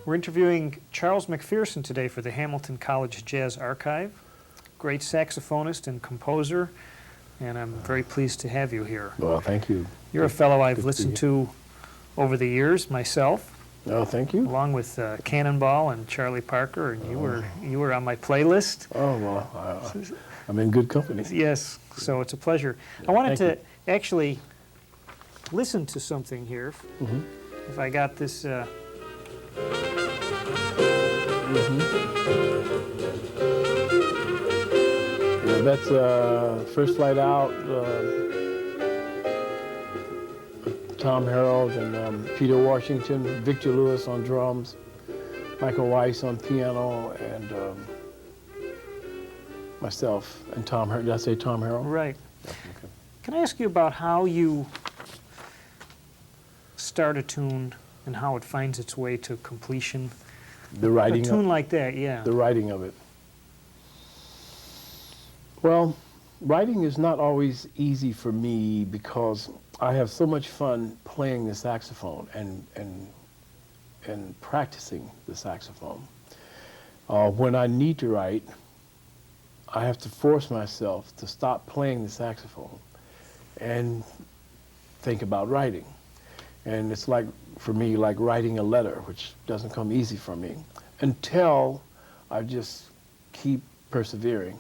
We're interviewing Charles McPherson today for the Hamilton College Jazz Archive. Great saxophonist and composer, and I'm very pleased to have you here. Well, thank you. You're a fellow I've listened to over the years myself, Oh, thank you. along with Cannonball and Charlie Parker, and you were on my playlist. Oh, well, I'm in good company. Yes, so it's a pleasure. I wanted to actually listen to something here. If I got this. Yeah, that's First Flight Out, Tom Harold and Peter Washington, Victor Lewis on drums, Michael Weiss on piano, and myself and Tom Harold. Did I say Tom Harold? Right. Yeah, okay. Can I ask you about how you start a tune and how it finds its way to completion? The writing. A tune like that, yeah. The writing of it. Well, writing is not always easy for me because I have so much fun playing the saxophone and practicing the saxophone. When I need to write, I have to force myself to stop playing the saxophone and think about writing. And it's like, for me, like writing a letter, which doesn't come easy for me, until I just keep persevering,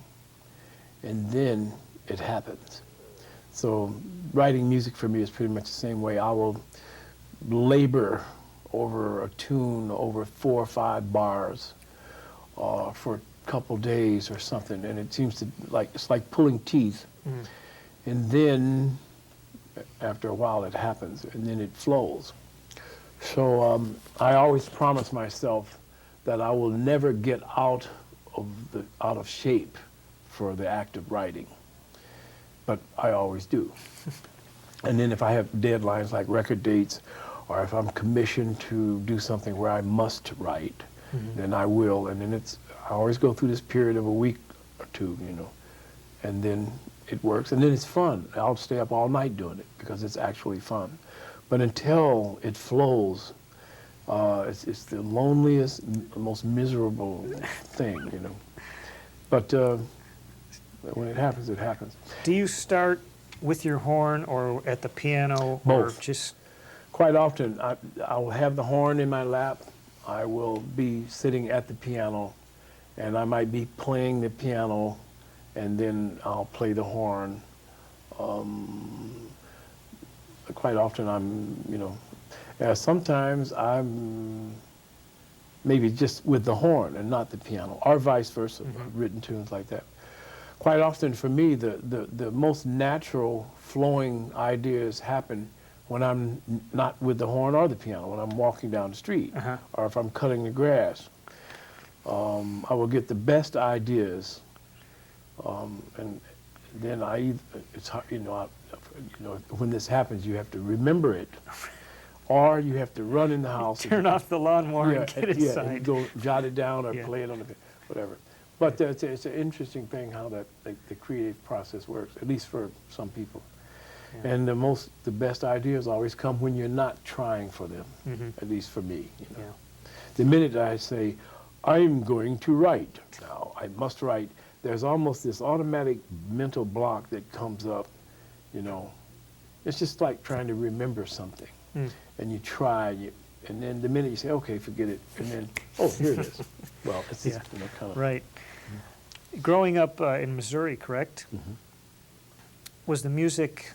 and then it happens. So writing music for me is pretty much the same way. I will labor over a tune over 4 or 5 bars for a couple days or something, and it seems to it's like pulling teeth. And then after a while it happens, and then it flows. So I always promise myself that I will never get out of shape for the act of writing, but I always do. And then if I have deadlines like record dates, or if I'm commissioned to do something where I must write, then I will. And then I always go through this period of a week or two, and then it works, and then it's fun. I'll stay up all night doing it because it's actually fun. But until it flows, it's the loneliest, most miserable thing, But when it happens, it happens. Do you start with your horn or at the piano? Both. Or just... Quite often, I will have the horn in my lap. I will be sitting at the piano, and I might be playing the piano, and then I'll play the horn. Quite often sometimes I'm maybe just with the horn and not the piano, or vice versa. I've written tunes like that. Quite often for me, the most natural flowing ideas happen when I'm not with the horn or the piano, when I'm walking down the street, or if I'm cutting the grass. I will get the best ideas, and then it's hard, when this happens, you have to remember it, or you have to run in the house. Turn off the lawnmower and get inside. And go jot it down or play it on the, whatever. But it's an interesting thing how the creative process works, at least for some people. Yeah. And the best ideas always come when you're not trying for them, at least for me. Yeah. The minute I say, I'm going to write, now I must write, there's almost this automatic mental block that comes up, It's just like trying to remember something. And you try, and then the minute you say, okay, forget it, and then, oh, here it is. Well, it's just, kind of. Right. Growing up in Missouri, correct? Was the music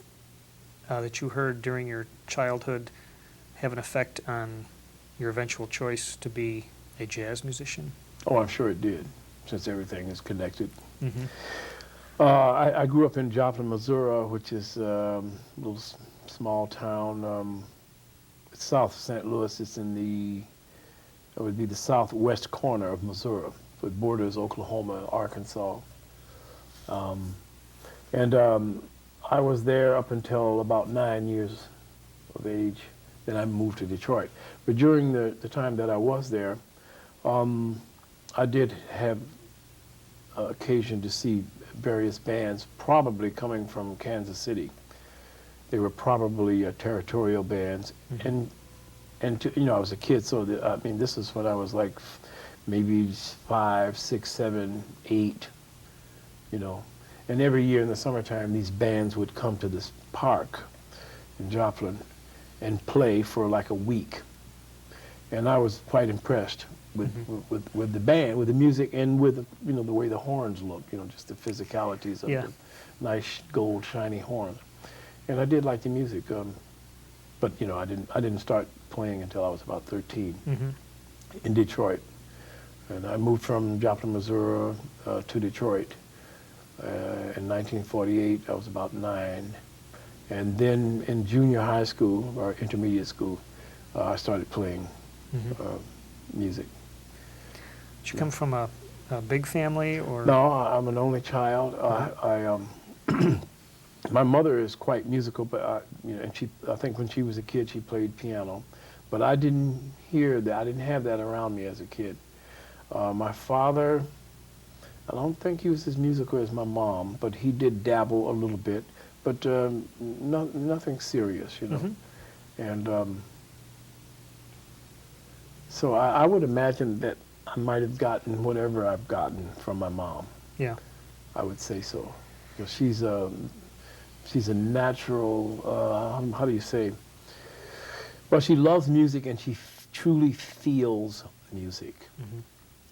that you heard during your childhood have an effect on your eventual choice to be a jazz musician? Oh, I'm sure it did, since everything is connected. I grew up in Joplin, Missouri, which is a little small town. It's south of St. Louis. It's it would be the southwest corner of Missouri. So it borders Oklahoma, Arkansas. I was there up until about 9 years of age. Then I moved to Detroit. But during the time that I was there, I did have occasion to see various bands, probably coming from Kansas City. They were probably territorial bands, and and to, I was a kid, so I mean, this is when I was like maybe 5, 6, 7, 8, and every year in the summertime, these bands would come to this park in Joplin and play for like a week. And I was quite impressed with, with the band, with the music, and with, the way the horns look, just the physicalities of the nice gold shiny horns. And I did like the music, but I didn't start playing until I was about 13 in Detroit. And I moved from Joplin, Missouri to Detroit. In 1948, I was about 9. And then in junior high school, or intermediate school, I started playing music. Did you come from a big family, or? No, I'm an only child. My mother is quite musical, but and I think when she was a kid, she played piano. But I didn't hear that. I didn't have that around me as a kid. My father, I don't think he was as musical as my mom, but he did dabble a little bit, but nothing serious, And so I would imagine that I might have gotten whatever I've gotten from my mom. Yeah. I would say so. She's a natural, how do you say? Well, she loves music, and she truly feels music.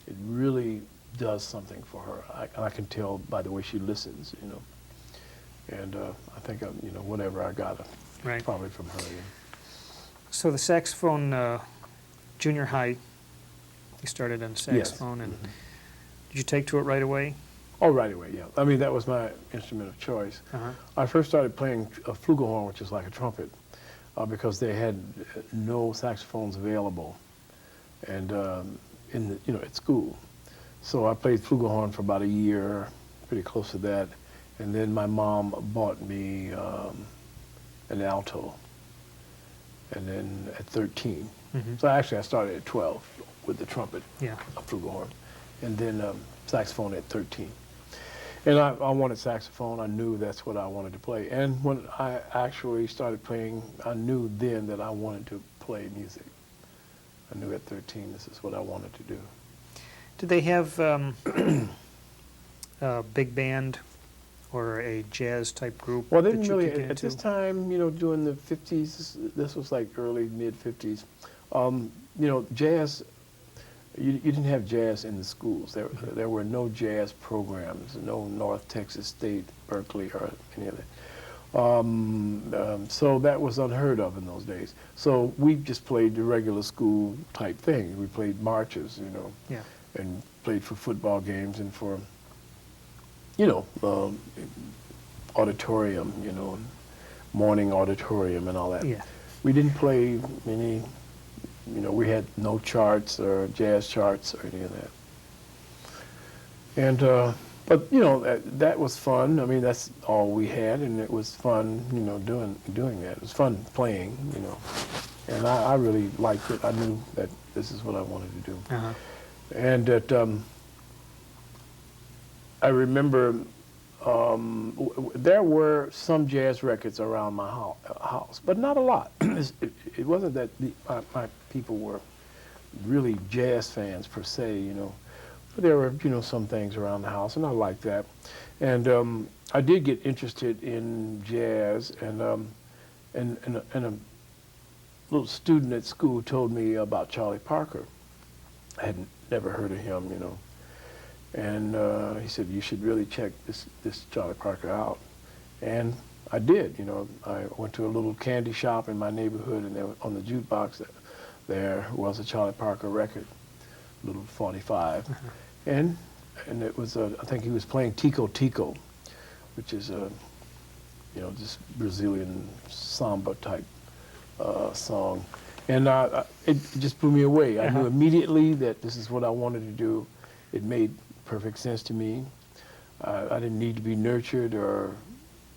It really does something for her. I can tell by the way she listens, And I think, whatever I got, probably from her. Yeah. So the saxophone, junior high, you started on saxophone, Yes. and did you take to it right away? Oh, right away, yeah. I mean, that was my instrument of choice. I first started playing a flugelhorn, which is like a trumpet, because they had no saxophones available, and at school. So I played flugelhorn for about a year, pretty close to that, and then my mom bought me an alto, and then at 13. So actually I started at 12 with the trumpet, a flugelhorn, and then saxophone at 13. And I wanted saxophone. I knew that's what I wanted to play. And when I actually started playing, I knew then that I wanted to play music. I knew at 13 this is what I wanted to do. Did they have a big band or a jazz type group? Well, they that didn't you really, could get at into? this time, during the 50s, this was like early, mid-50s, jazz, you didn't have jazz in the schools. There were no jazz programs, no North Texas State, Berkeley, or any of that. So that was unheard of in those days. So we just played the regular school type thing. We played marches, and played for football games and for, auditorium, morning auditorium and all that. Yeah. We didn't play any, we had no charts or jazz charts or any of that. And, but, that was fun. I mean, that's all we had, and it was fun, doing that. It was fun playing, and I really liked it. I knew that this is what I wanted to do. And that I remember there were some jazz records around my house, but not a lot. It wasn't that my people were really jazz fans per se, but there were, some things around the house, and I liked that. And I did get interested in jazz, and a little student at school told me about Charlie Parker. I had never heard of him, And he said, you should really check this Charlie Parker out. And I did, I went to a little candy shop in my neighborhood, and there on the jukebox there was a Charlie Parker record, little 45. And it was, I think he was playing Tico Tico, which is a, this Brazilian samba type song. And it just blew me away. I knew immediately that this is what I wanted to do. It made perfect sense to me. I didn't need to be nurtured or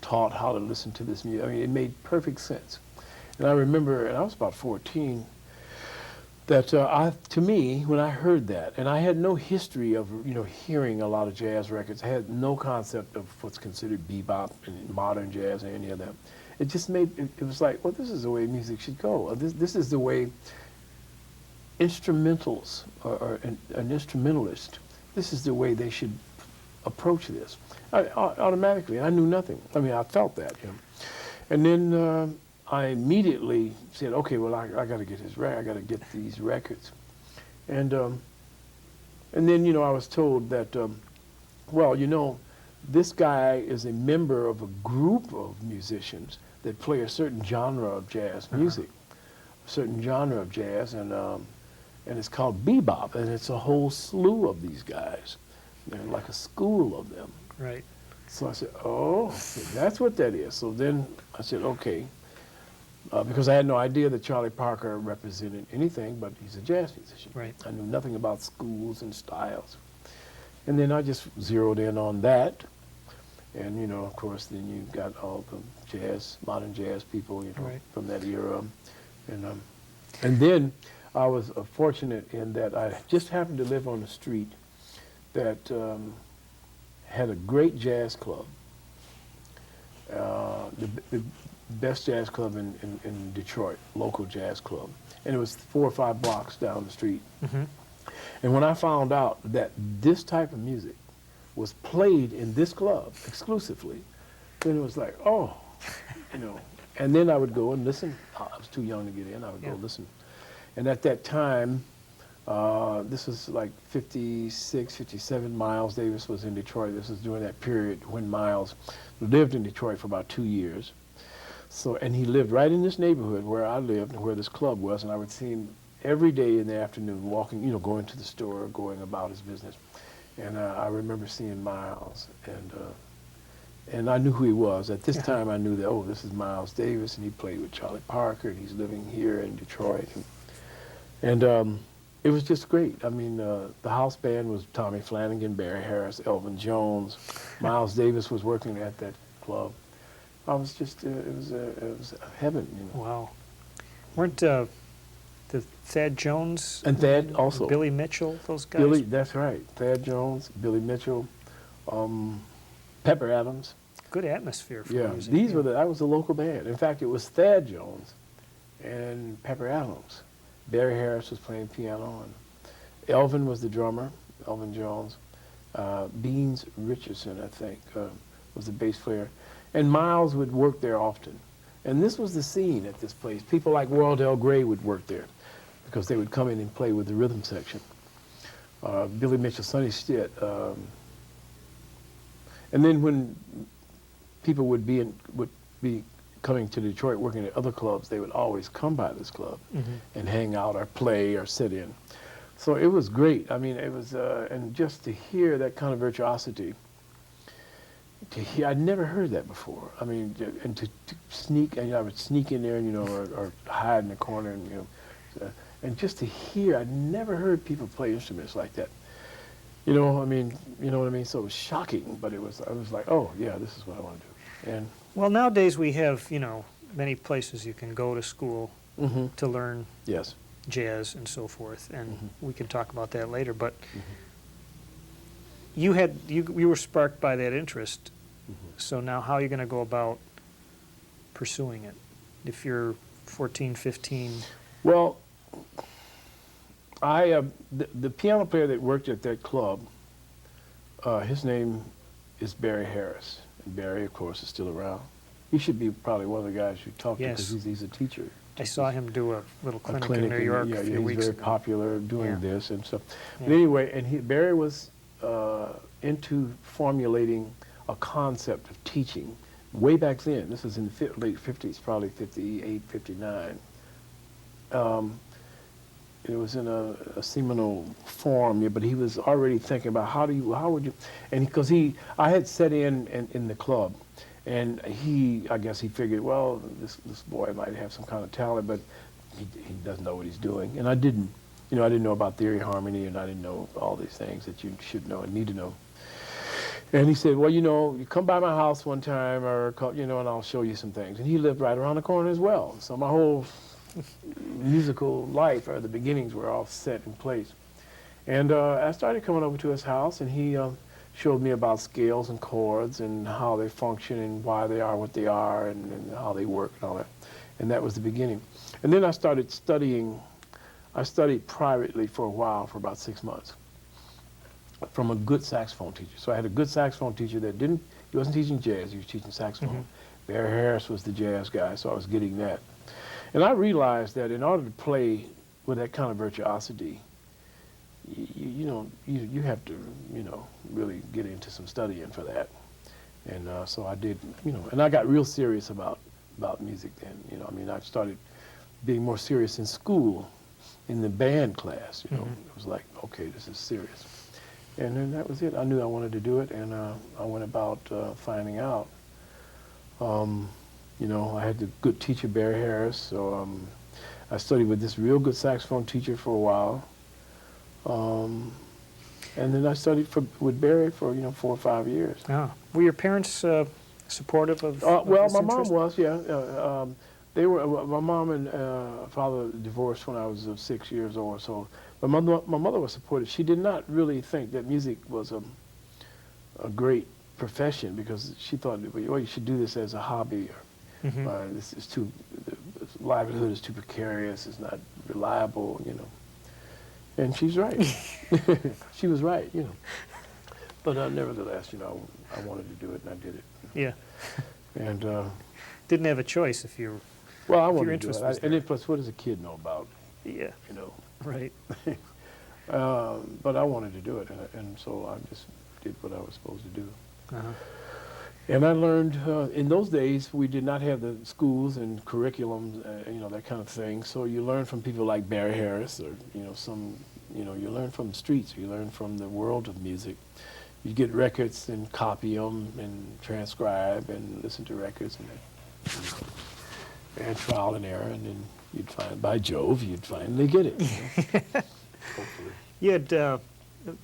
taught how to listen to this music. I mean, it made perfect sense. And I remember, and I was about 14, that to me, when I heard that, and I had no history of, hearing a lot of jazz records. I had no concept of what's considered bebop and modern jazz or any of that. it just made, it was like, well, this is the way music should go. This is the way instrumentals, or an instrumentalist, this is the way they should approach this. Automatically, I knew nothing. I mean, I felt that. You know. And then I immediately said, okay, well, I got to get I got to get these records. And then, you know, I was told that, well, you know, this guy is a member of a group of musicians that play a certain genre of jazz music, a certain genre of jazz, and it's called bebop, and it's a whole slew of these guys. They're like a school of them. Right. So I said, oh, that's what that is. So then I said, okay, because I had no idea that Charlie Parker represented anything, but he's a jazz musician. Right. I knew nothing about schools and styles. And then I just zeroed in on that. And, you know, of course, then you got all the jazz, modern jazz people, you know, right. from that era. And then I was fortunate in that I just happened to live on a street that had a great jazz club, the best jazz club in Detroit, local jazz club. And it was 4 or 5 blocks down the street. Mm-hmm. And when I found out that this type of music was played in this club exclusively, then it was like, oh, you know. And then I would go and listen. I was too young to get in. I would go listen. And at that time, this was like 56, 57. Miles Davis was in Detroit. This was during that period when Miles lived in Detroit for about 2 years. So, and he lived right in this neighborhood where I lived and where this club was, and I would see him every day in the afternoon walking, you know, going to the store, going about his business. And I remember seeing Miles, and I knew who he was. At this time, I knew that, oh, this is Miles Davis, and he played with Charlie Parker, and he's living here in Detroit. And it was just great. I mean, the house band was Tommy Flanagan, Barry Harris, Elvin Jones. Miles Davis was working at that club. I was just, it was heaven, you know. Wow. Weren't the Thad Jones and Thad also, Billy Mitchell, those guys? Billy, that's right. Thad Jones, Billy Mitchell, Pepper Adams. Good atmosphere for Yeah, music. these were that was the local band. In fact, it was Thad Jones and Pepper Adams. Barry Harris was playing piano, and Elvin was the drummer, Elvin Jones. Beans Richardson, I think, was the bass player. And Miles would work there often. And this was the scene at this place. People like Wardell Gray would work there because they would come in and play with the rhythm section. Billy Mitchell, Sonny Stitt. And then when people would be coming to Detroit working at other clubs, they would always come by this club and hang out or play or sit in. So it was great. I mean, it was, and just to hear that kind of virtuosity, I'd never heard that before. I mean, and to sneak, and I would sneak in there, and, you know, or hide in the corner, and, you know, and just to hear, I'd never heard people play instruments like that. You know, I mean, you know what I mean? So it was shocking, but I was like, oh, yeah, this is what I want to do. And well, nowadays we have, you know, many places you can go to school to learn yes, jazz and so forth, and we can talk about that later. But you were sparked by that interest. So now how are you going to go about pursuing it if you're 14, 15? Well, the piano player that worked at that club, his name is Barry Harris. And Barry, of course, is still around. He should be probably one of the guys you talk to because he's a teacher. I saw him do a little clinic in New York a few weeks ago. He's very popular doing this and stuff. But anyway, and Barry was into formulating a concept of teaching way back then. This was in the late 50s, probably 58, 59. It was in a seminal form, but he was already thinking about how would you, and because I had sat in the club, and I guess he figured, well, this boy might have some kind of talent, but he doesn't know what he's doing, and I didn't know about theory, harmony, and I didn't know all these things that you should know and need to know. And he said, well, you know, you come by my house one time, or you know, and I'll show you some things. And he lived right around the corner as well, so my whole musical life, or the beginnings, were all set in place. And I started coming over to his house, and he showed me about scales and chords and how they function and why they are what they are and how they work and all that. And that was the beginning. And then I started studying. I studied privately for a while, for about 6 months, from a good saxophone teacher. So I had a good saxophone teacher that he wasn't teaching jazz, he was teaching saxophone. Barry Harris was the jazz guy, so I was getting that. And I realized that in order to play with that kind of virtuosity, you have to, really get into some studying for that. And so I did, and I got real serious about music then. I mean, I started being more serious in school, in the band class. It was like, okay, this is serious. And then that was it. I knew I wanted to do it, and I went about finding out. I had the good teacher, Barry Harris, so I studied with this real good saxophone teacher for a while. And then I studied with Barry for 4 or 5 years. Ah. Were your parents supportive of Well, this my mom interest? was, yeah. They were. My mom and father divorced when I was 6 years old or so. But my mother was supportive. She did not really think that music was a great profession, because she thought, well, you should do this as a hobby. Or, this is the livelihood is too precarious. It's not reliable, And she's right. She was right, But nevertheless, I wanted to do it, and I did it. Yeah. And Didn't have a choice if you. well, I If your wanted to do interest it. was And there. then plus, what does a kid know about, Yeah. Right. But I wanted to do it, and so I just did what I was supposed to do. Uh-huh. And I learned, in those days, we did not have the schools and curriculums, that kind of thing. So you learn from people like Barry Harris, or, you learn from the streets, you learn from the world of music. You get records and copy them and transcribe and listen to records and trial and error, and then you'd find, by Jove, you'd finally get it. Hopefully. You had the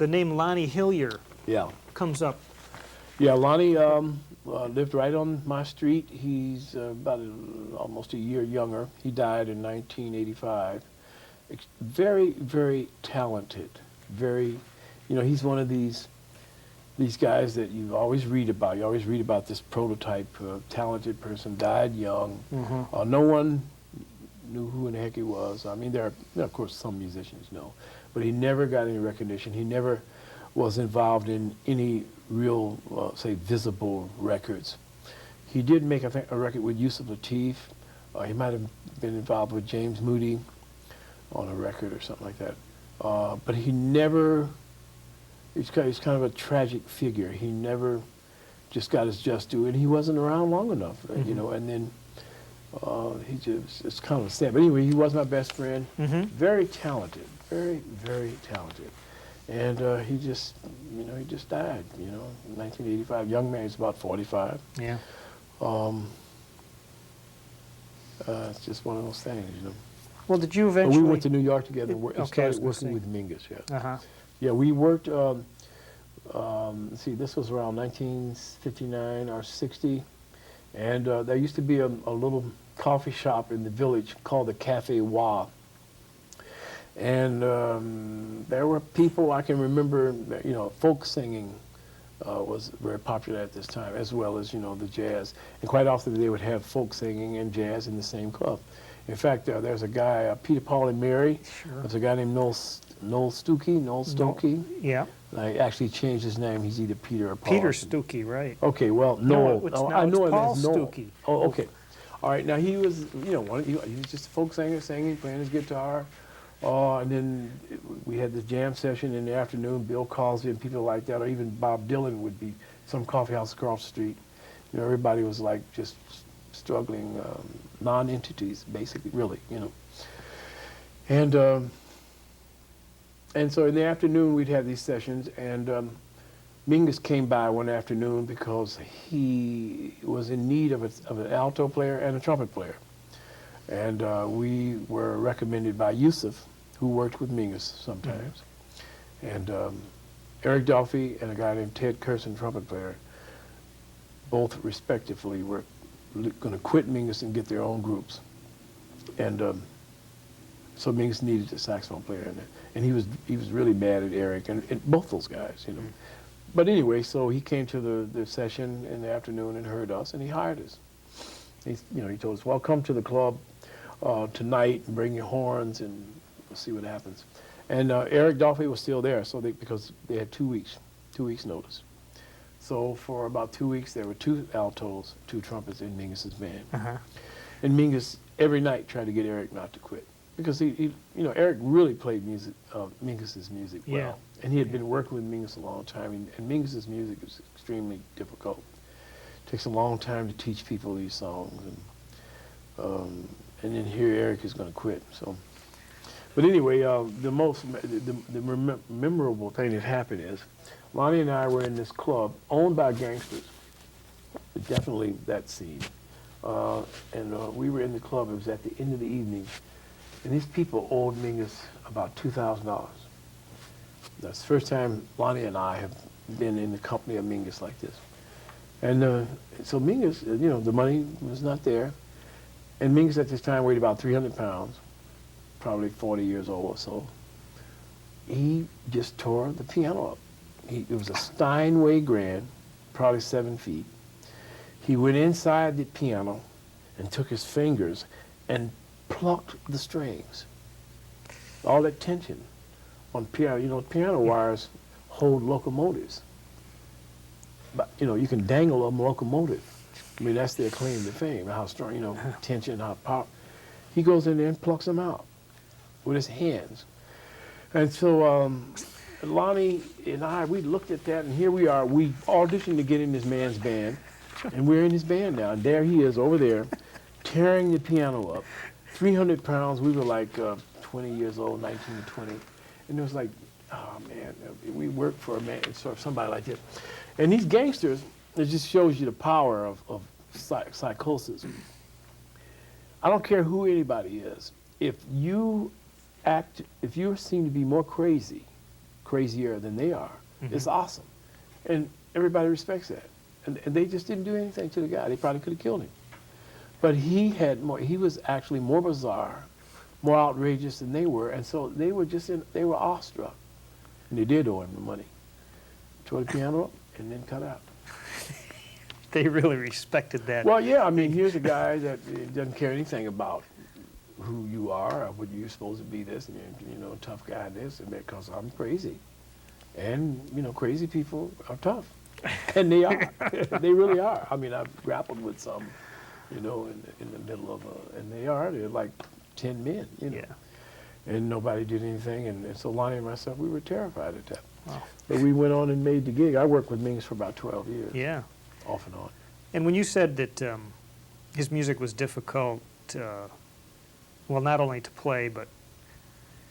name Lonnie Hillier Yeah. comes up. Yeah, Lonnie lived right on my street. He's about almost a year younger. He died in 1985. Very, very talented. Very, he's one of these guys that you always read about. You always read about this prototype, talented person, died young. No one knew who in the heck he was. I mean, there are, of course, some musicians know, but he never got any recognition. He never was involved in any real, say, visible records. He did make, I think, a record with Yusuf Lateef. He might have been involved with James Moody on a record or something like that. But he never, he's kind of a tragic figure. He never just got his just due, and he wasn't around long enough, and then he just, it's kind of sad. But anyway, he was my best friend. Very talented, very, very talented. And he just died, in 1985. Young man, he's about 45. Yeah. It's just one of those things, Well, did you But eventually? we went to New York together and Okay, I was started gonna working say. with Mingus, yeah. Uh-huh. Yeah, we worked, this was around 1959 or 60. And there used to be a little coffee shop in the village called the Cafe Wa. And there were people, I can remember, folk singing was very popular at this time, as well as, the jazz. And quite often they would have folk singing and jazz in the same club. In fact, there's a guy, Peter, Paul, and Mary. Sure. There's a guy named Noel Stokey. Yeah. I actually changed his name. He's either Peter or Paul. Peter Stuckey, right. Okay, well, No, Noel. it's I know him Paul as Noel. Stuckey. Oh, okay. All right, now he was, he was just a folk singer, singing, playing his guitar. And then we had this jam session in the afternoon. Bill Cosby and people like that, or even Bob Dylan would be some coffee house across the street. Everybody was like just struggling non-entities, basically, really, And so in the afternoon we'd have these sessions, and Mingus came by one afternoon because he was in need of an alto player and a trumpet player. And we were recommended by Yusuf, who worked with Mingus sometimes. And Eric Duffy and a guy named Ted Curson, trumpet player, both respectively were going to quit Mingus and get their own groups. And so Mingus needed a saxophone player in it. And he was really mad at Eric, and both those guys, But anyway, so he came to the session in the afternoon and heard us, and he hired us. He told us, well, come to the club tonight and bring your horns, and we'll see what happens. And Eric Dolphy was still there, so because they had 2 weeks notice. So for about 2 weeks, there were 2 altos, 2 trumpets in Mingus's band. Uh-huh. And Mingus every night tried to get Eric not to quit, because Eric really played Mingus's music well. Yeah. And he had been working with Mingus a long time, and Mingus's music is extremely difficult. It takes a long time to teach people these songs, and then here Eric is going to quit. So, but anyway, the memorable thing that happened is Lonnie and I were in this club owned by gangsters. Definitely that scene. And we were in the club. It was at the end of the evening, and these people owed Mingus about $2,000. That's the first time Lonnie and I have been in the company of Mingus like this. And so Mingus, the money was not there. And Mingus at this time weighed about 300 pounds, probably 40 years old or so. He just tore the piano up. It was a Steinway grand, probably 7 feet. He went inside the piano and took his fingers and plucked the strings. All that tension on piano. Piano wires hold locomotives. But, you can dangle a locomotive. I mean, that's their claim to fame, how strong, tension, how powerful. He goes in there and plucks them out with his hands. And so Lonnie and I, we looked at that, and here we are. We auditioned to get in this man's band, and we're in his band now. And there he is over there, tearing the piano up. 300 pounds. We were like 20 years old, 19 to 20. And it was like, oh, man, we work for a man, sort of somebody like this. And these gangsters, it just shows you the power of psychosis. I don't care who anybody is. If you seem to be more crazier than they are, it's awesome. And everybody respects that. And they just didn't do anything to the guy. They probably could have killed him. But he was actually more bizarre, more outrageous than they were, and so they were awestruck. And they did owe him the money. Tore the piano up and then cut out. They really respected that. Well, yeah, I mean, here's a guy that doesn't care anything about who you are or what you're supposed to be this, and you're, tough guy this, and because I'm crazy. And, crazy people are tough. And they are. They really are. I mean, I've grappled with some, in the middle of and they're like 10 men, Yeah. And nobody did anything, and so Lonnie and myself, we were terrified at that. Wow. But we went on and made the gig. I worked with Mingus for about 12 years. Yeah. Off and on. And when you said that his music was difficult, well, not only to play, but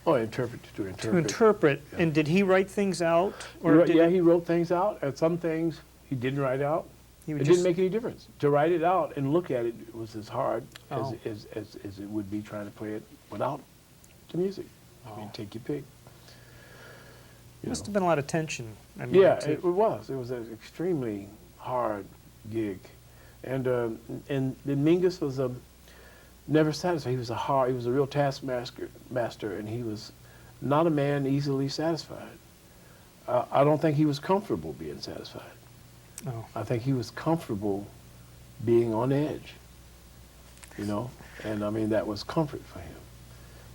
to interpret. to interpret. Yeah. And did he write things out? He wrote things out, and some things he didn't write out. It didn't make any difference. To write it out and look at it was as hard Oh. as it would be trying to play it without the music. I mean, take your pick. Must have been a lot of tension. I mean, Yeah, it was. It was an extremely hard gig, and the Mingus was never satisfied. He was a real taskmaster, and he was not a man easily satisfied. I don't think he was comfortable being satisfied. Oh. I think he was comfortable being on edge, and I mean, that was comfort for him.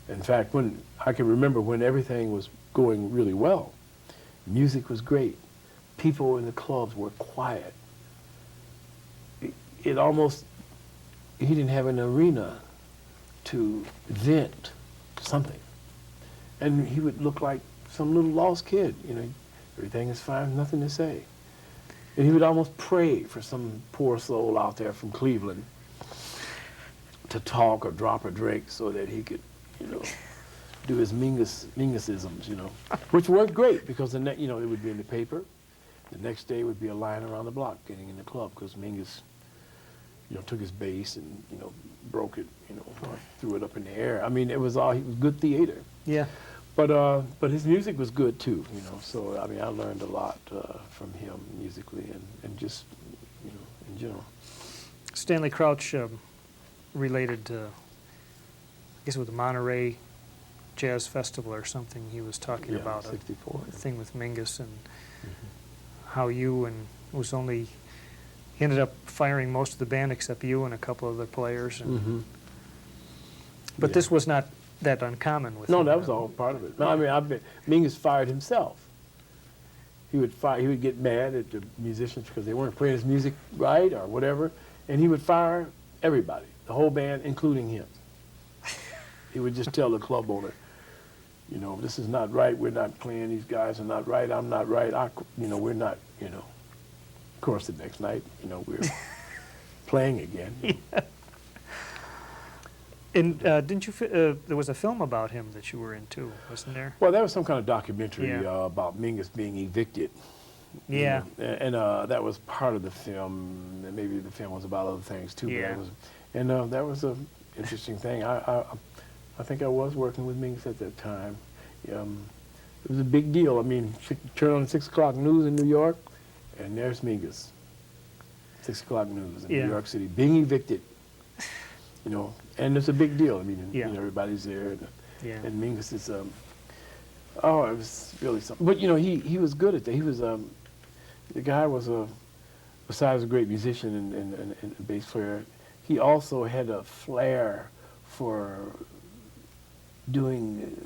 In fact, when I can remember when everything was going really well, music was great, people in the clubs were quiet. He didn't have an arena to vent something. And he would look like some little lost kid, everything is fine, nothing to say. And he would almost pray for some poor soul out there from Cleveland to talk or drop a drink so that he could, do his Mingusisms, which worked great because it would be in the paper. The next day would be a line around the block getting in the club because Mingus, took his bass and, broke it, or threw it up in the air. I mean, he was good theater. Yeah. But his music was good too, so I mean, I learned a lot from him musically and just, in general. Stanley Crouch related to, I guess it was the Monterey Jazz Festival or something. He was talking about 64. a thing with Mingus and how you and it was only he ended up firing most of the band except you and a couple other players. And, but Yeah. this was not that uncommon with No, him, that was huh? all part of it. No, I mean, Mingus fired himself. He would get mad at the musicians because they weren't playing his music right or whatever, and he would fire everybody, the whole band, including him. He would just tell the club owner, you know, this is not right. We're not playing. These guys are not right. I'm not right. We're not. Of course, the next night, we're playing again. Yeah. And didn't you? There was a film about him that you were in too, wasn't there? Well, there was some kind of documentary Yeah. about Mingus being evicted. Yeah. And that was part of the film. And maybe the film was about other things too. Yeah. But that was an interesting thing. I think I was working with Mingus at that time. It was a big deal. I mean, turn on the 6 o'clock news in New York, and there's Mingus. 6 o'clock news in Yeah. New York City, being evicted. And it's a big deal. I mean, Yeah. everybody's there, Yeah. and Mingus is it was really something. But he was good at that. He was the guy was besides a great musician and a bass player, he also had a flair for doing.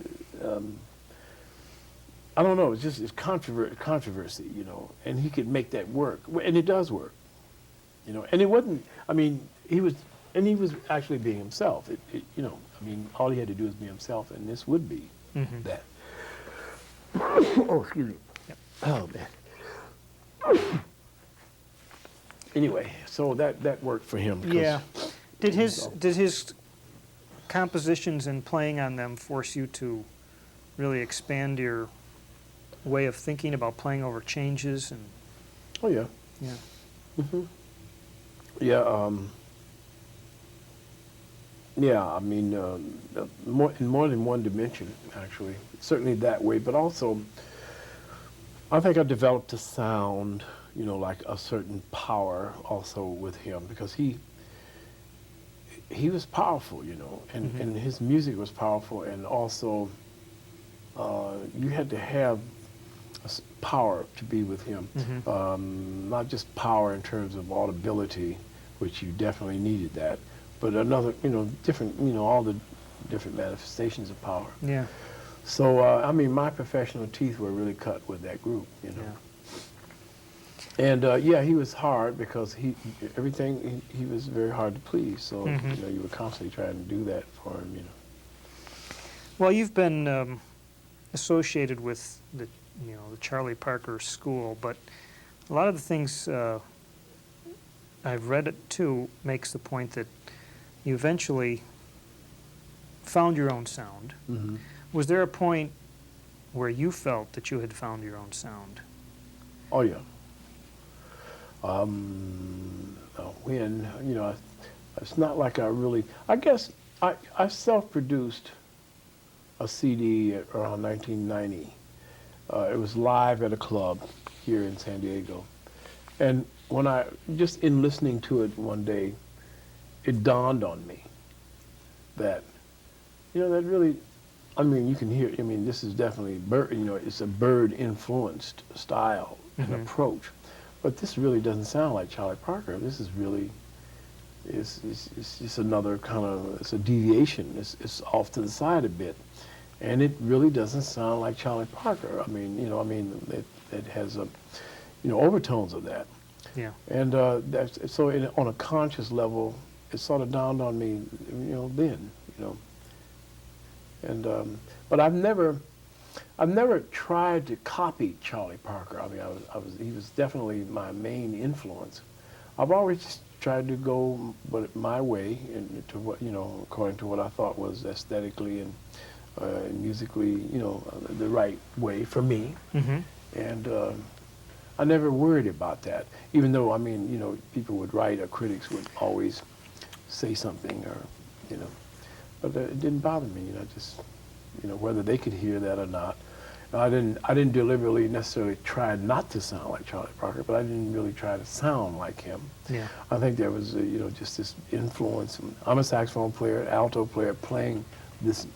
I don't know. It's controversy, and he could make that work, and it does work, And it wasn't. I mean, he was actually being himself. All he had to do was be himself, and this would be that. Oh, excuse me. Yep. Oh man. Anyway, so that worked for him. Yeah. Did his compositions and playing on them force you to really expand your way of thinking about playing over changes and? Oh yeah. Yeah. Yeah. Yeah. I mean, in more than one dimension, actually. Certainly that way, but also, I think I developed a sound, like a certain power also with him, because he was powerful, and his music was powerful, and also you had to have power to be with him. Not just power in terms of audibility, which you definitely needed that, but another, different, all the different manifestations of power. Yeah. So, my professional teeth were really cut with that group, Yeah. And he was hard because he was very hard to please. So, you were constantly trying to do that for him, Well, you've been associated with the Charlie Parker School, but a lot of the things I've read it too makes the point that you eventually found your own sound. Was there a point where you felt that you had found your own sound? Oh yeah. When it's not like I guess I self-produced a CD around 1990. It was live at a club here in San Diego, and when just in listening to it one day, it dawned on me that that really. You can hear. This is definitely it's a bird-influenced style and approach, but this really doesn't sound like Charlie Parker. This is really, it's just another kind of, it's a deviation. It's off to the side a bit, and it really doesn't sound like Charlie Parker. It has overtones of that. Yeah. And on a conscious level, it sort of dawned on me, then. And but I've never tried to copy Charlie Parker. He was definitely my main influence. I've always just tried to go my way and to what according to what I thought was aesthetically and musically the right way for me. And I never worried about that, even though people would write or critics would always say something or but it didn't bother me, just, whether they could hear that or not. I didn't deliberately necessarily try not to sound like Charlie Parker, but I didn't really try to sound like him. Yeah. I think there was, just this influence. I'm a saxophone player, alto player, playing this,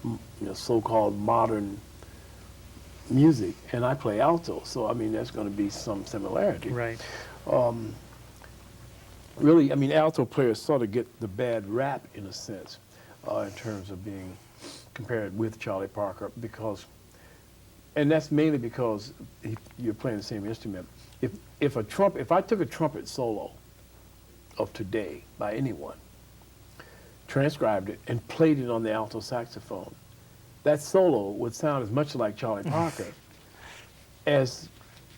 so-called modern music, and I play alto, so I mean there's going to be some similarity. Right. Really, I mean, alto players sort of get the bad rap in a sense, in terms of being compared with Charlie Parker, because, and that's mainly because you're playing the same instrument. If I took a trumpet solo of today by anyone, transcribed it, and played it on the alto saxophone, that solo would sound as much like Charlie Parker as,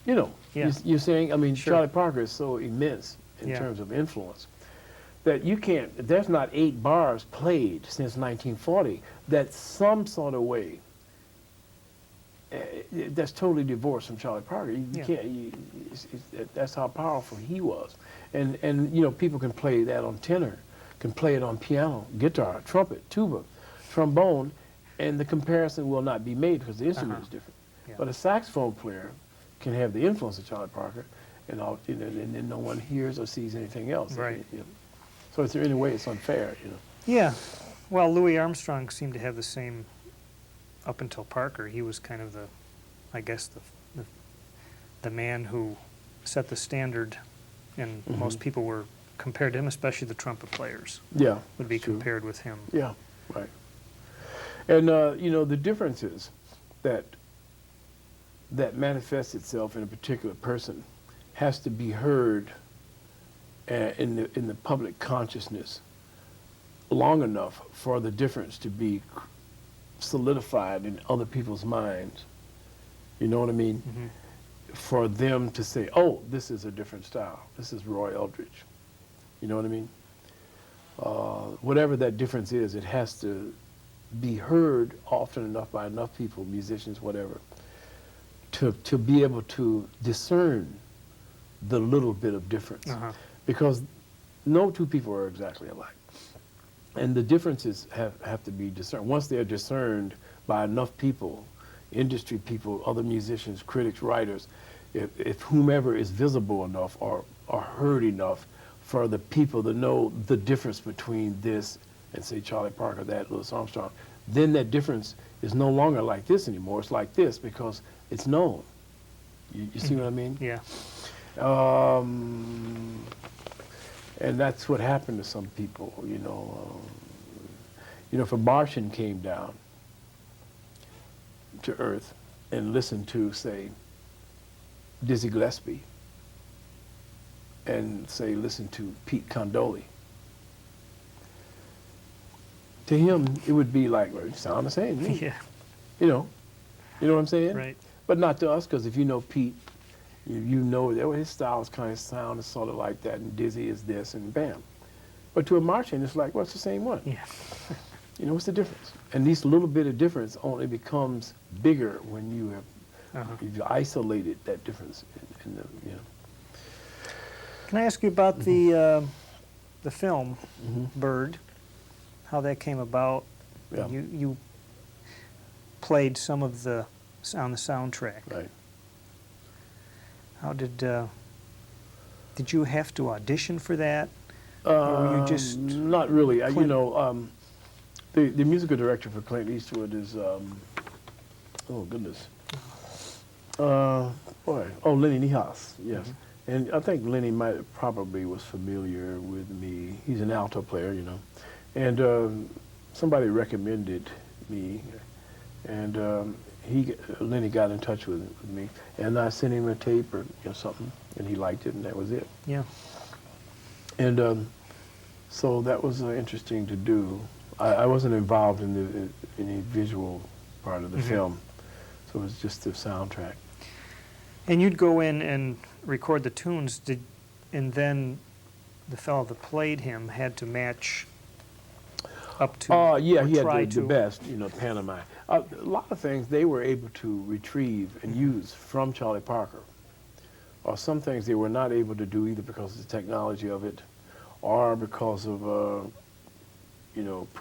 you know, Yeah. you're saying, I mean, Sure. Charlie Parker is so immense in Yeah. terms of influence that you can't, there's not 8 bars played since 1940 that some sort of way, that's totally divorced from Charlie Parker. You Yeah. can't, that's how powerful he was. And you know, people can play that on tenor, can play it on piano, guitar, trumpet, tuba, trombone, and the comparison will not be made because the instrument is different. Yeah. But a saxophone player can have the influence of Charlie Parker, and then no one hears or sees anything else. Right. You know. So is there any way it's unfair, you know? Yeah. Well, Louis Armstrong seemed to have the same, up until Parker. He was kind of the, I guess, the man who set the standard, and most people were compared to him, especially the trumpet players Yeah. would be true. compared with him. Yeah, right. And you know, the differences that manifests itself in a particular person has to be heard in the public consciousness long enough for the difference to be solidified in other people's minds. You know what I mean? For them to say, oh, this is a different style. This is Roy Eldridge. You know what I mean? Whatever that difference is, it has to be heard often enough by enough people, musicians, whatever, to be able to discern the little bit of difference. Because no two people are exactly alike. And the differences have to be discerned. Once they're discerned by enough people, industry people, other musicians, critics, writers, if whomever is visible enough or heard enough for the people to know the difference between this and say Charlie Parker, that Louis Armstrong, then that difference is no longer like this anymore. It's like this because it's known. You see what I mean? Yeah. And that's what happened to some people, you know. You know, if a Martian came down to Earth and listened to, say, Dizzy Gillespie, and say, listen to Pete Condoli, to him, it would be like, well, it sound the same. Yeah. You know what I'm saying? Right. But not to us, because if you know Pete, you know that his style is kind of sound is sort of like that, and Dizzy is this, and bam. But to a Martian, it's like, well, it's the same one. Yeah. You know, what's the difference? And this little bit of difference only becomes bigger when you have you've isolated that difference in the, you know. Can I ask you about the film Bird? How that came about? Yeah. You played some of the on the soundtrack. Right. How did you have to audition for that? Or were you just Not really. You Clint- know, the musical director for Clint Eastwood is, oh goodness, Lenny Niehaus, yes. And I think Lenny probably was familiar with me. He's an alto player, you know. And somebody recommended me, and Lenny got in touch with me, and I sent him a tape or something, and he liked it, and that was it. Yeah. And so that was interesting to do. I wasn't involved in any visual part of the film, so it was just the soundtrack. And you'd go in and record the tunes, and then the fellow that played him had to match up to. Yeah, or he try had the to. best, pantomime. A lot of things they were able to retrieve and use from Charlie Parker. Or some things they were not able to do either because of the technology of it, or because of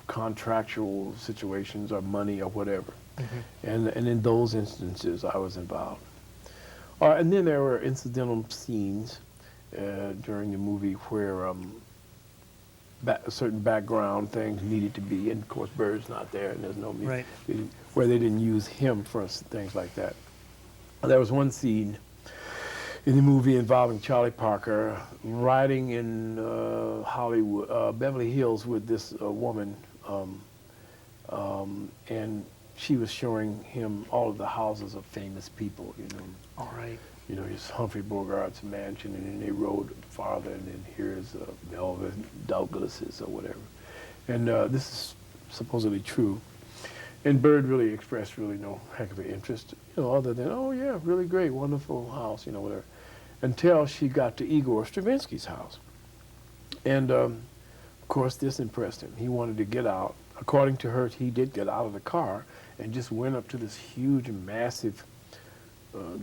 contractual situations or money or whatever. And in those instances, I was involved. And then there were incidental scenes during the movie where certain background things needed to be, and of course Bird's not there, and there's no music, Right. where they didn't use him for things like that. There was one scene in the movie involving Charlie Parker riding in Hollywood, Beverly Hills with this woman, and she was showing him all of the houses of famous people, you know. All right. You know, here's Humphrey Bogart's mansion, and then they rode farther, and then here's Melvin Douglas's or whatever. And this is supposedly true. And Bird really expressed really no heck of an interest, you know, other than, oh yeah, really great, wonderful house, you know, whatever. Until she got to Igor Stravinsky's house. And of course, this impressed him. He wanted to get out. According to her, he did get out of the car and just went up to this huge, massive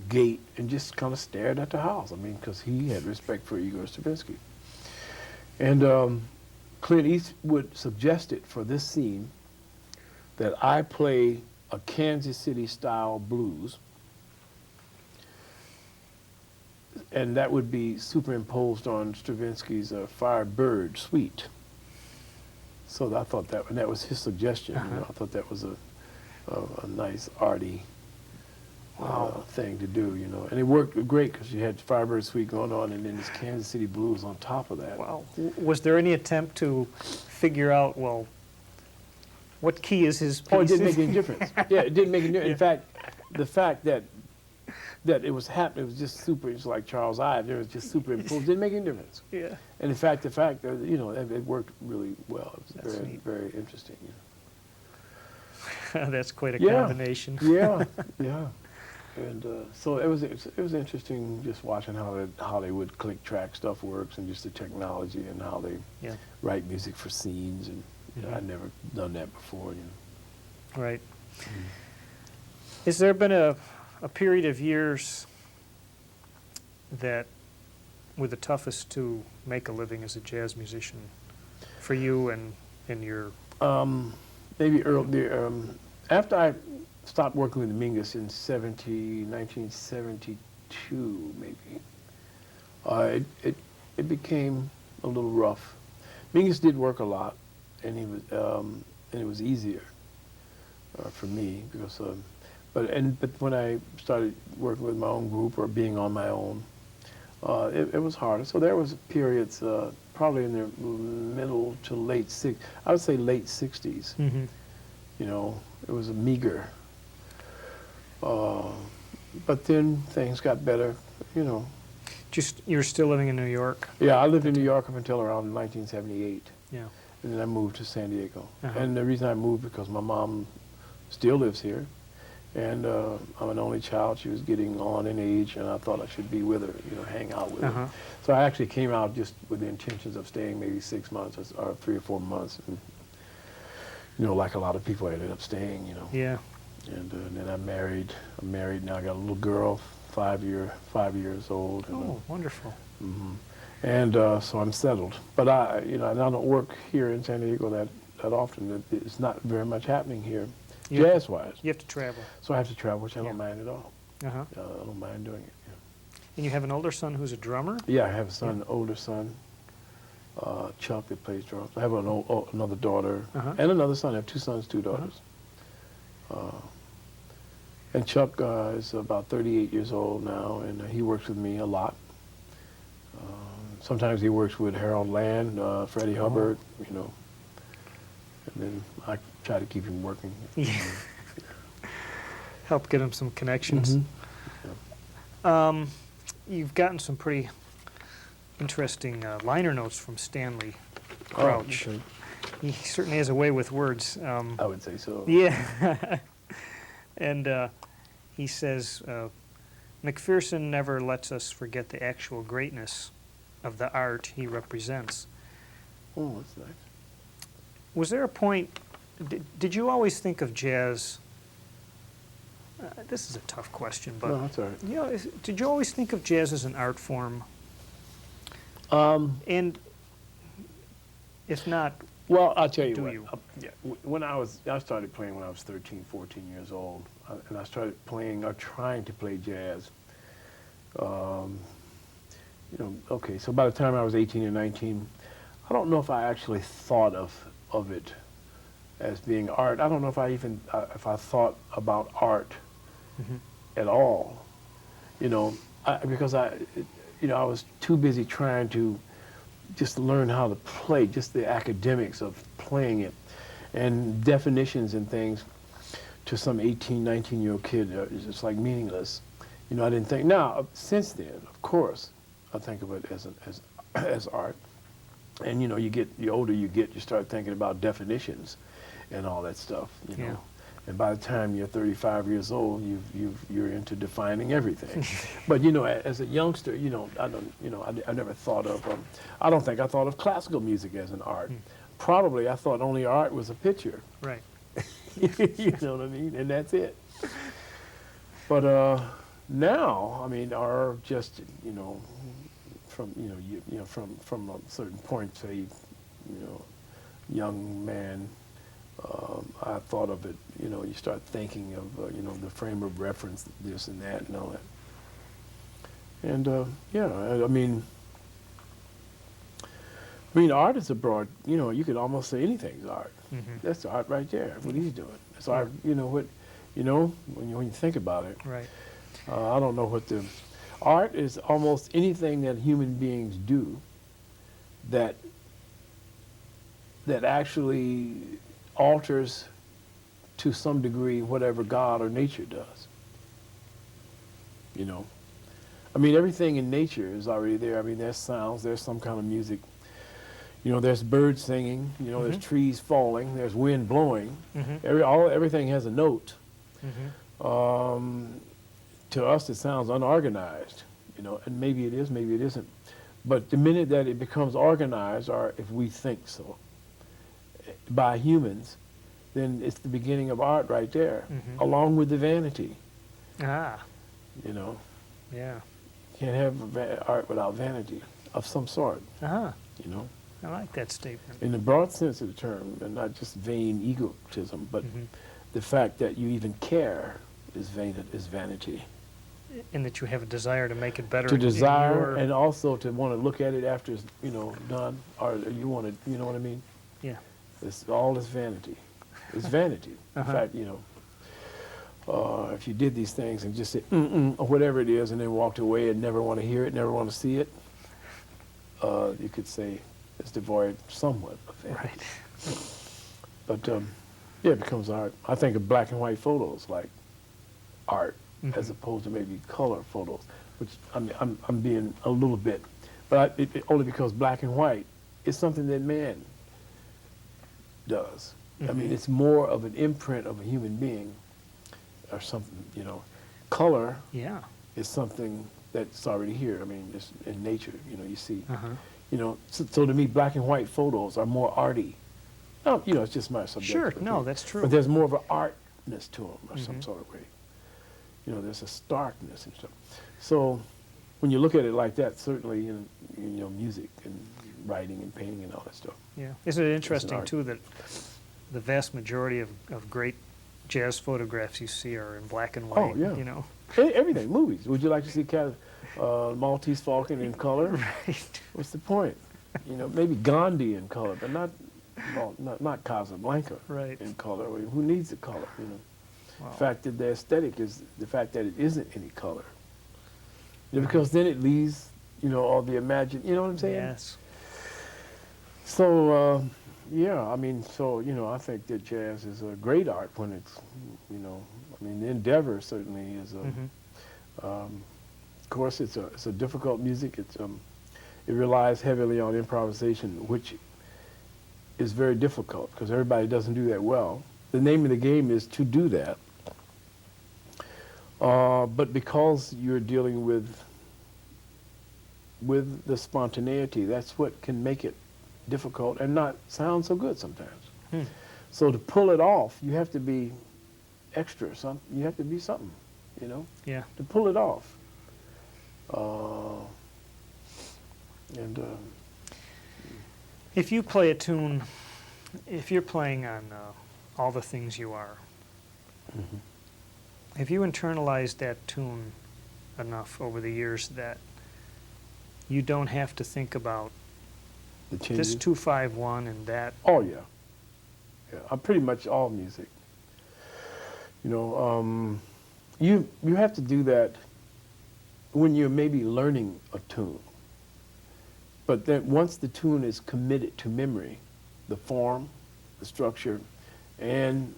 gate and just kind of stared at the house. I mean, because he had respect for Igor Stravinsky. And Clint Eastwood suggested for this scene that I play a Kansas City style blues, and that would be superimposed on Stravinsky's Firebird Suite. So I thought that, and that was his suggestion. You know, I thought that was a nice arty thing to do, you know. And it worked great because you had Firebird Suite going on and then this Kansas City blues on top of that. Wow. Was there any attempt to figure out, well, what key is his piece? Oh, it didn't make any difference. Yeah, it didn't make any difference. Yeah. In fact, the fact that it was happening, it was just super, it's like Charles Ives, it was just superimposed, didn't make any difference. Yeah. And in fact, the fact that, you know, it worked really well. It was That's very, neat. very interesting. That's quite a Yeah. combination. Yeah, yeah. And so it was interesting just watching how the Hollywood click track stuff works and just the technology and how they Yeah. write music for scenes. And you know, I'd never done that before. You know. Right. Has there been a period of years that were the toughest to make a living as a jazz musician for you and your... Maybe early, after I stopped working with Mingus in 1972, maybe, it became a little rough. Mingus did work a lot, and he was, and it was easier for me because, but when I started working with my own group or being on my own, it was harder. So there was periods, probably in the middle to late I would say late 60s. Mm-hmm. You know, it was a meager. But then things got better, you know. You were still living in New York? Yeah, I lived in New York up until around 1978. Yeah. And then I moved to San Diego. Uh-huh. And the reason I moved because my mom still lives here. And I'm an only child. She was getting on in age, and I thought I should be with her, you know, hang out with her. So I actually came out just with the intentions of staying maybe 6 months or 3 or 4 months. And, you know, like a lot of people, I ended up staying, you know. Yeah. And then I'm married now. I got a little girl, 5 years old. And, Oh, wonderful. And so I'm settled. But I don't work here in San Diego that often. It's not very much happening here, jazz-wise. You have to travel. So I have to travel, which I don't mind at all. Uh-huh. I don't mind doing it. Yeah. And you have an older son who's a drummer? Yeah, I have a son, older son, Chuck, that plays drums. I have another daughter and another son. I have 2 sons, 2 daughters. And Chuck is about 38 years old now, and he works with me a lot. Sometimes he works with Harold Land, Freddie Hubbard, you know. And then I try to keep him working. Yeah. Help get him some connections. Yeah. You've gotten some pretty interesting liner notes from Stanley Crouch. Oh, okay. He certainly has a way with words. I would say so. Yeah. And he says, McPherson never lets us forget the actual greatness of the art he represents. Oh, that's nice. Was there a point, did you always think of jazz, this is a tough question, but No, that's all right. you know, did you always think of jazz as an art form? And if not, Well, I'll tell you Do what. you? When I started playing when I was 13, 14 years old, and I started playing or trying to play jazz. You know, okay, so by the time I was 18 or 19, I don't know if I actually thought of it as being art. I don't know if I even if I thought about art at all. Because I was too busy trying to just learn how to play, just the academics of playing it, and definitions and things to some 18, 19-year-old kid is just like meaningless. I didn't think. Now, since then, of course, I think of it as art. And the older you get, you start thinking about definitions and all that stuff. Yeah. And by the time you're 35 years old, you're into defining everything. But as a youngster, I never thought of. I don't think I thought of classical music as an art. Probably I thought only art was a picture. Right. You know what I mean? And that's it. But now, are just from a certain point, say, young man. I thought of it, you start thinking of, the frame of reference, this and that and all that. And, art is a broad, you could almost say anything's art. That's art right there, what he's doing. It's art, when you think about it. Right. I don't know what art is almost anything that human beings do that actually alters to some degree whatever God or nature does. Everything in nature is already there. There's sounds, there's some kind of music. There's birds singing, there's trees falling, there's wind blowing. Everything has a note. To us, it sounds unorganized, and maybe it is, maybe it isn't. But the minute that it becomes organized, or if we think so, by humans, then it's the beginning of art right there, along with the vanity. Ah. You Yeah. can't have art without vanity of some sort. I like that statement. In the broad sense of the term, and not just vain egotism, but the fact that you even care is vanity. And that you have a desire to make it better. To desire, and also to want to look at it after it's done, or you want to, you know what I mean? Yeah. It's all this vanity. It's vanity. In fact, if you did these things and just said or whatever it is, and then walked away and never want to hear it, never want to see it, you could say it's devoid somewhat of vanity. Right. But it becomes art. I think of black and white photos like art, as opposed to maybe color photos, which I'm being a little bit, but only because black and white is something that man does. It's more of an imprint of a human being or something, Color is something that's already here. It's in nature, you see. So to me, black and white photos are more arty. Oh, it's just my subjective opinion. No, that's true. But there's more of an artness to them or some sort of way. There's a starkness and stuff. So when you look at it like that, certainly in music and writing and painting and all that stuff. Yeah. Isn't it interesting, too, that the vast majority of great jazz photographs you see are in black and white? Oh, yeah. Everything, movies. Would you like to see Maltese Falcon in color? Right. What's the point? Maybe Gandhi in color, but not Casablanca in color. Who needs the color, Wow. The fact that the aesthetic is the fact that it isn't any color. Because then it leaves, all the you know what I'm saying? Yes. So, I think that jazz is a great art when it's, the endeavor certainly is, of course, it's a difficult music. It relies heavily on improvisation, which is very difficult because everybody doesn't do that well. The name of the game is to do that. But because you're dealing with the spontaneity, that's what can make it difficult and not sound so good sometimes. So to pull it off, you have to be extra. You have to be something, Yeah. to pull it off. If you play a tune, if you're playing on All the Things You Are, have you internalized that tune enough over the years that you don't have to think about The this changes? 2-5-1 and that? Oh, yeah. Yeah, I'm pretty much all music. You have to do that when you're maybe learning a tune. But then once the tune is committed to memory, the form, the structure, and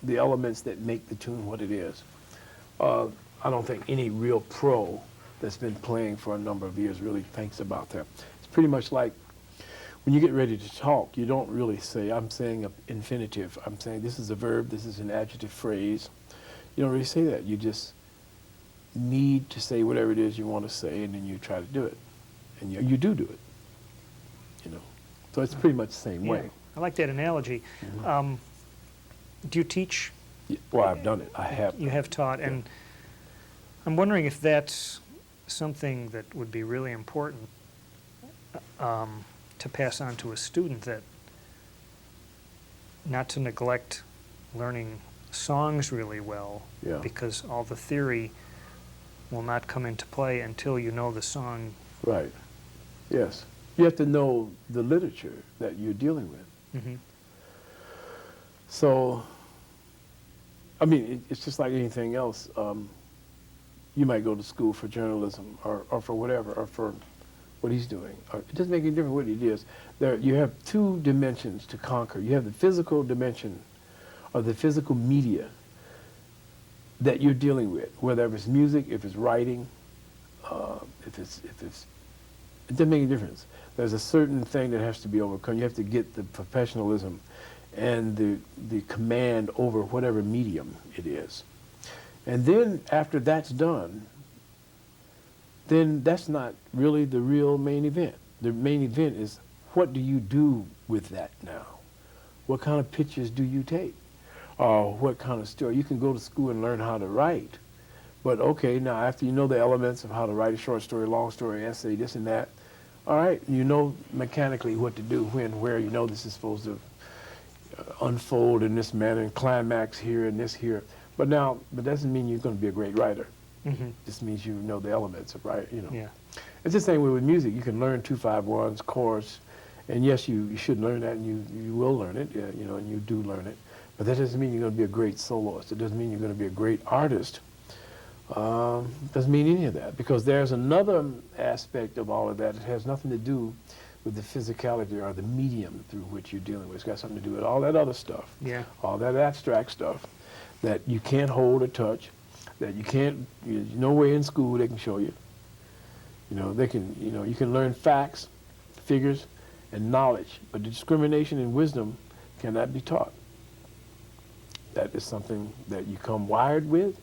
the elements that make the tune what it is, I don't think any real pro that's been playing for a number of years really thinks about that. It's pretty much like when you get ready to talk, you don't really say, I'm saying an infinitive. I'm saying this is a verb, this is an adjective phrase. You don't really say that. You just need to say whatever it is you want to say, and then you try to do it. And you do it, you know. So it's pretty much the same way. I like that analogy. Mm-hmm. Do you teach? Well, I've done it. I have. You have taught, and I'm wondering if that's something that would be really important to pass on to a student, that not to neglect learning songs really well, Yeah. because all the theory will not come into play until you know the song. Right. Yes. You have to know the literature that you're dealing with. Mm-hmm. So, I mean, it's just like anything else. You might go to school for journalism or for whatever, or for what he's doing. It doesn't make any difference what it is. You have two dimensions to conquer. You have the physical dimension, or the physical media that you're dealing with, whether it's music, if it's writing, if it's, it doesn't make any difference. There's a certain thing that has to be overcome. You have to get the professionalism and the command over whatever medium it is. And then after that's done, then that's not really the real main event. The main event is, what do you do with that now? What kind of pictures do you take? What kind of story? You can go to school and learn how to write, but okay, now after you know the elements of how to write a short story, long story, essay, this and that, all right, you know mechanically what to do, when, where, you know this is supposed to unfold in this manner and climax here and this here. But now, that doesn't mean you're going to be a great writer. Mm-hmm. Just means you know the elements of writing, you know. Yeah. It's the same way with music. You can learn 2-5-1s, chords, and yes, you should learn that, and you will learn it, you know, and you do learn it. But that doesn't mean you're going to be a great soloist. It doesn't mean you're going to be a great artist. Doesn't mean any of that, because there's another aspect of all of that. It has nothing to do with the physicality or the medium through which you're dealing with. It's got something to do with all that other stuff, Yeah. all that abstract stuff that you can't hold or touch, that you can't, no way in school they can show you. You know, they can, you know, you can learn facts, figures, and knowledge, but discrimination and wisdom cannot be taught. That is something that you come wired with,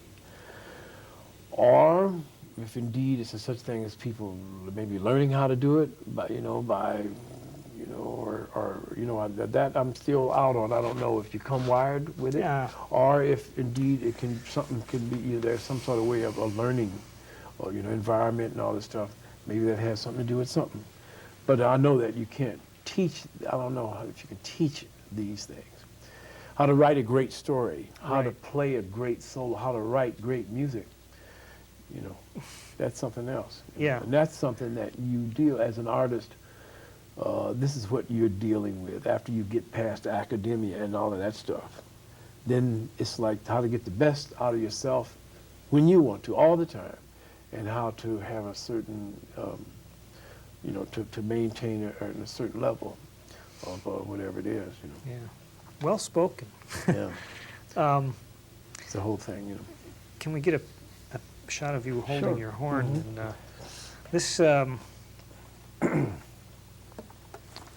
or if indeed it's a such thing as people maybe learning how to do it by, or that I'm still out on. I don't know if you come wired with it, Yeah. or if indeed something can be, there's some sort of way of learning, or environment and all this stuff. Maybe that has something to do with something. But I know that you can't teach. I don't know if you can teach these things. How to write a great story, how to Right. play a great solo, how to write great music. That's something else. Yeah. And that's something that you deal as an artist. This is what you're dealing with after you get past academia and all of that stuff. Then it's like how to get the best out of yourself when you want to, all the time, and how to have a certain, to maintain a certain level of whatever it is. Yeah. Well spoken. Yeah. It's the whole thing. Can we get a shot of you holding Sure. your horn? Mhm. And this,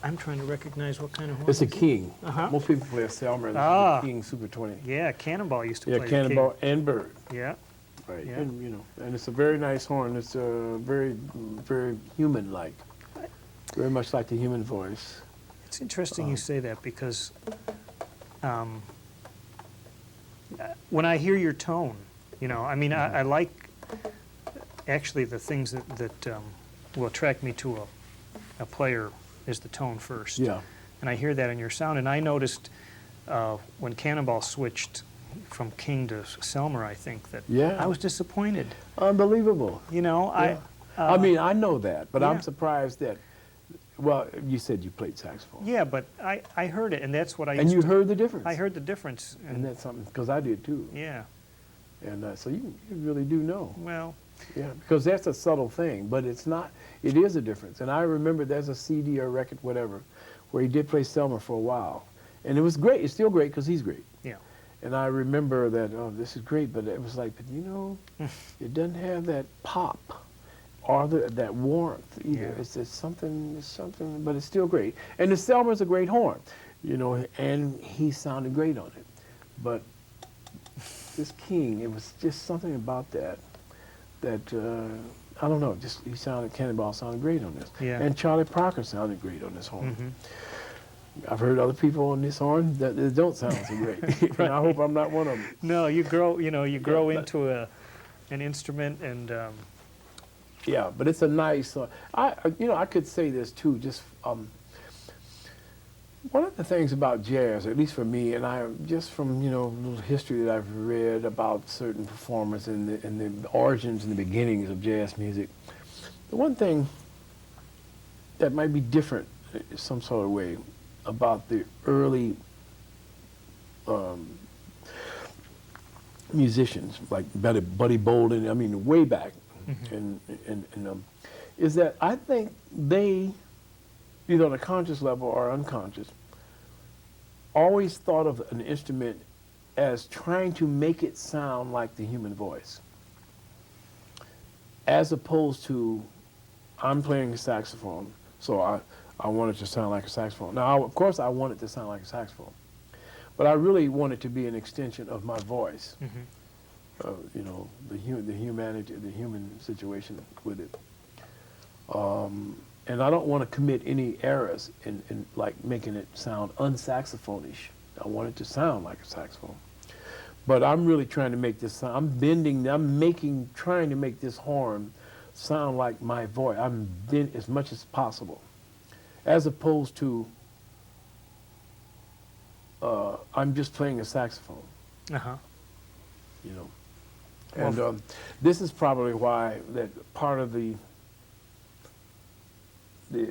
I'm trying to recognize what kind of horn. It's a is it? king. Uh-huh. Most people play a Selmer. This Ah. is the King Super 20. Yeah, Cannonball used to Yeah, play the Cannonball and Bird. king. Yeah. Right. Yeah. And and it's a very nice horn. It's very, very human-like. Very much like the human voice. It's interesting you say that, because when I hear your tone, I like actually the things that will attract me to a player is the tone first. Yeah. And I hear that in your sound. And I noticed when Cannonball switched from King to Selmer, I think that Yeah. I was disappointed. Unbelievable. I mean, I know that, but yeah. I'm surprised that. Well, you said you played saxophone. yeah, but I heard it, and that's what I And used you to, heard the difference. I heard the difference. And that's something, because I did too. Yeah. And so you really do know. Well, Yeah, because that's a subtle thing, but it's not, it is a difference. And I remember there's a CD or record, whatever, where he did play Selma for a while. And it was great. It's still great because he's great. Yeah. And I remember that, oh, this is great, but it was like, but you know, it doesn't have that pop or that warmth either. Yeah. It's something, but it's still great. And the Selma's a great horn, you know, and he sounded great on it. But this King, it was just something about that, I don't know, just he sounded, Cannonball sounded great on this. Yeah. And Charlie Parker sounded great on this horn. I've heard other people on this horn that don't sound so great. And I hope I'm not one of them. No, you grow into an instrument, and Yeah, but it's a nice. I could say this too. Just one of the things about jazz, at least for me, and I just from little history that I've read about certain performers and the origins and the beginnings of jazz music. The one thing that might be different in some sort of way about the early musicians like Buddy Bolden, I mean way back, and is that I think they, either on a conscious level or unconscious, always thought of an instrument as trying to make it sound like the human voice, as opposed to I'm playing the saxophone, so I want it to sound like a saxophone. Now, of course, I want it to sound like a saxophone, but I really want it to be an extension of my voice. The humanity, the human situation with it. And I don't want to commit any errors in like making it sound unsaxophonish. I want it to sound like a saxophone. But I'm really trying to make this sound. Trying to make this horn sound like my voice. I'm bending as much as possible, as opposed to I'm just playing a saxophone. And this is probably why that part of the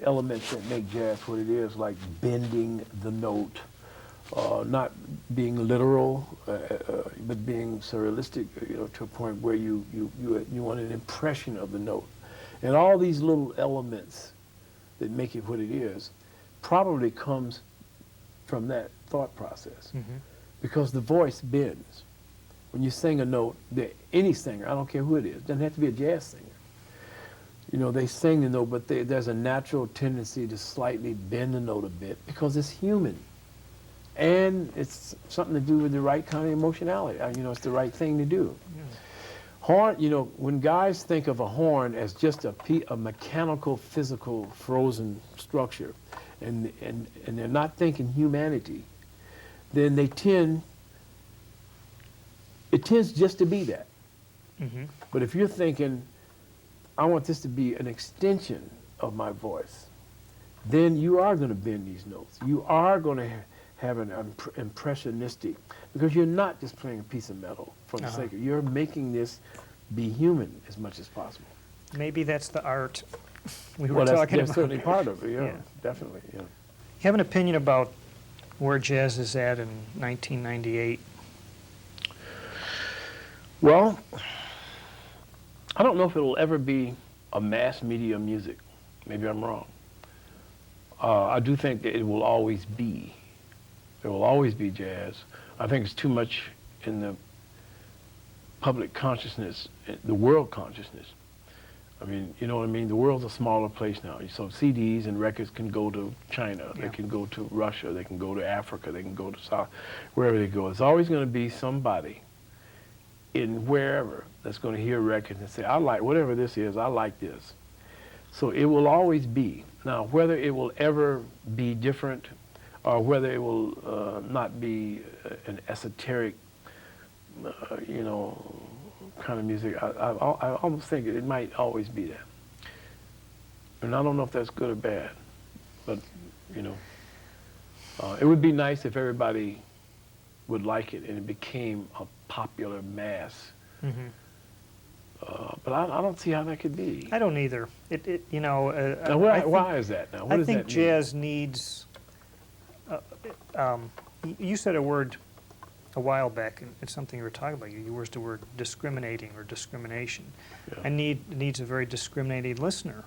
elements that make jazz what it is, like bending the note, not being literal, but being surrealistic, to a point where you want an impression of the note. And all these little elements that make it what it is probably comes from that thought process. Because the voice bends. When you sing a note, any singer, I don't care who it is, doesn't have to be a jazz singer. They sing the note, but there's a natural tendency to slightly bend the note a bit because it's human. And it's something to do with the right kind of emotionality. It's the right thing to do. Horn, when guys think of a horn as just a mechanical, physical, frozen structure, and they're not thinking humanity, then it tends just to be that. But if you're thinking, I want this to be an extension of my voice, then you are going to bend these notes. You are going to have an impressionistic, because you're not just playing a piece of metal for the sake of it. You're making this be human as much as possible. Maybe that's the art we were talking about. That's certainly part of it, yeah. Definitely, yeah. You have an opinion about where jazz is at in 1998? Well, I don't know if it will ever be a mass media music. Maybe I'm wrong. I do think that it will always be. There will always be jazz. I think it's too much in the public consciousness, the world consciousness. I mean, you know what I mean? The world's a smaller place now. So CDs and records can go to China, they can go to Russia, they can go to Africa, they can go to South, wherever they go. It's always going to be somebody in wherever that's going to hear records and say, I like, whatever this is, I like this. So it will always be. Now, whether it will ever be different or whether it will not be an esoteric, kind of music, I almost think it might always be that. And I don't know if that's good or bad, but, it would be nice if everybody would like it and it became a popular mass. But I don't see how that could be. I don't either. Now, why is that now? What does that mean? I think jazz needs, you said a word a while back, and it's something you were talking about. You used the word discriminating or discrimination. Yeah. It needs a very discriminating listener.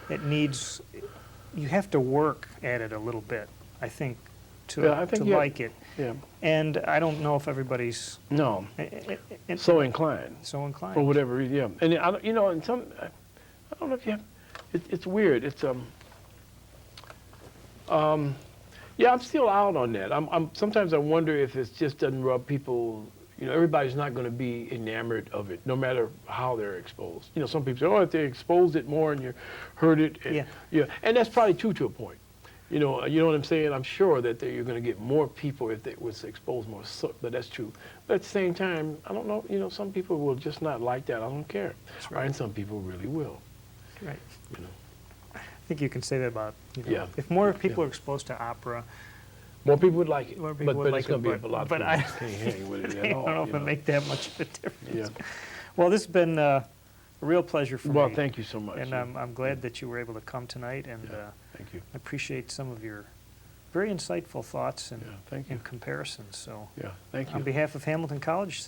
It needs, you have to work at it a little bit, I think, to, Yeah, I think to you have- like it. Yeah. And I don't know if everybody's No. so So inclined. inclined. For whatever reason, yeah. And I don't, you know, and some, I don't know if you have, it's weird. It's yeah, I'm still out on that. Sometimes I wonder if it just doesn't rub people. You know, everybody's not going to be enamored of it, no matter how they're exposed. You know, some people say, oh, if they exposed it more and you heard it, and, Yeah. and that's probably true to a point. You know what I'm saying? I'm sure that you're going to get more people if they was exposed more, but that's true. But at the same time, I don't know, you know, some people will just not like that. I don't care. That's right. And some people really will, Right. you know. I think you can say that about, you know, Yeah. if more people are exposed to opera, More people would like it, more people would but like it's going to it, be a lot of but people I, that can't hang with it I at all. don't know if you it make that much of a difference. Yeah. Well, this has been a real pleasure for Well, me. thank you so much. And yeah. I'm glad that you were able to come tonight, and Yeah, thank you. I appreciate some of your very insightful thoughts and, Yeah, thank you. and comparisons. So Yeah, thank you. on behalf of Hamilton College,